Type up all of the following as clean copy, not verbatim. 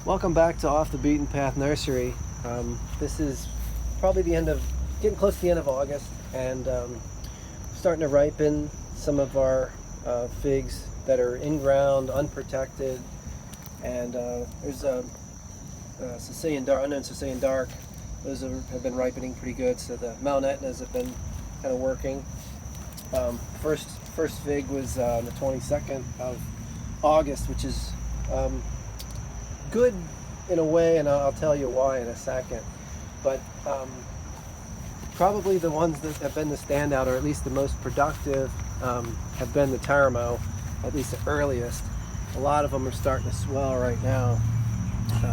Welcome back to Off the Beaten Path Nursery. This is probably getting close to the end of August, and starting to ripen some of our figs that are in ground, unprotected, and there's a Sicilian dark, unknown Sicilian dark. Those have been ripening pretty good, so the Malnetnas have been kind of working. First fig was on the 22nd of August, which is good in a way, and I'll tell you why in a second. But probably the ones that have been the standout, or at least the most productive, have been the Taramo, at least the earliest. A lot of them are starting to swell right now,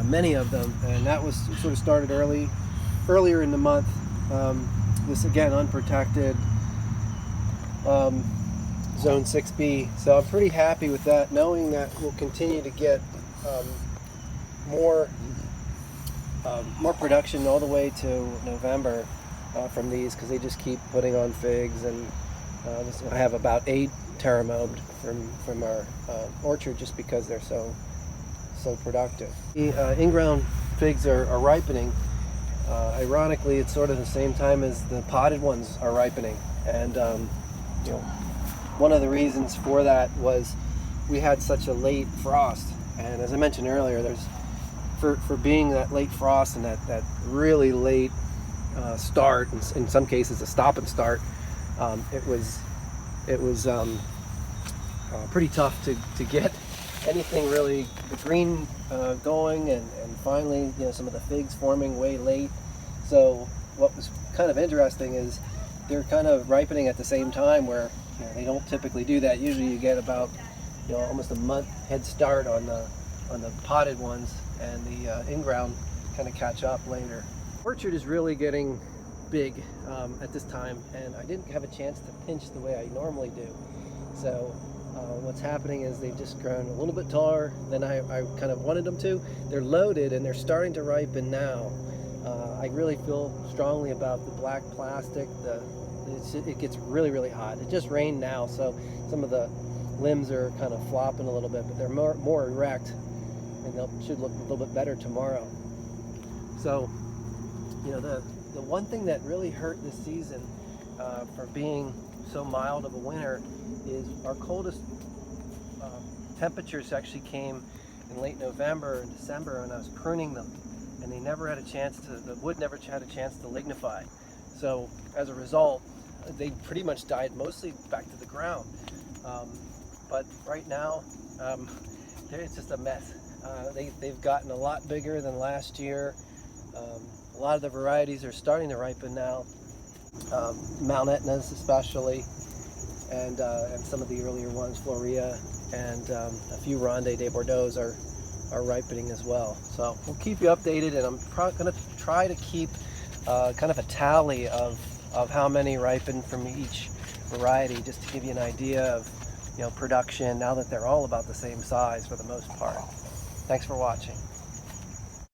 many of them, and that was sort of started earlier in the month. This again, unprotected, zone 6B. So I'm pretty happy with that, knowing that we'll continue to get more production all the way to November from these, because they just keep putting on figs. And I have about 8 Taramo from our orchard, just because they're so productive. The in-ground figs are ripening. Ironically, it's sort of the same time as the potted ones are ripening, and one of the reasons for that was we had such a late frost. And as I mentioned earlier, for being that late frost and that really late start, in some cases a stop and start, it was pretty tough to get anything really the green going, and finally some of the figs forming way late. So what was kind of interesting is they're kind of ripening at the same time, where they don't typically do that. Usually you get about almost a month head start on the potted ones, and the in-ground kind of catch up later. Orchard is really getting big at this time, and I didn't have a chance to pinch the way I normally do. So what's happening is they've just grown a little bit taller than I kind of wanted them to. They're loaded and they're starting to ripen now. I really feel strongly about the black plastic. It gets really hot. It just rained now, so some of the limbs are kind of flopping a little bit, but they're more erect, and they should look a little bit better tomorrow. So the one thing that really hurt this season for being so mild of a winter is our coldest temperatures actually came in late November and December, and I was pruning them, and they never had a chance to, the wood never had a chance to lignify. So as a result, they pretty much died mostly back to the ground. But right now, it's just a mess. They've gotten a lot bigger than last year. A lot of the varieties are starting to ripen now, Malnetnas especially, and some of the earlier ones, Floria, and a few Ronde de Bordeaux are ripening as well. So we'll keep you updated, and I'm going to try to keep kind of a tally of how many ripen from each variety, just to give you an idea of production, now that they're all about the same size for the most part. Thanks for watching.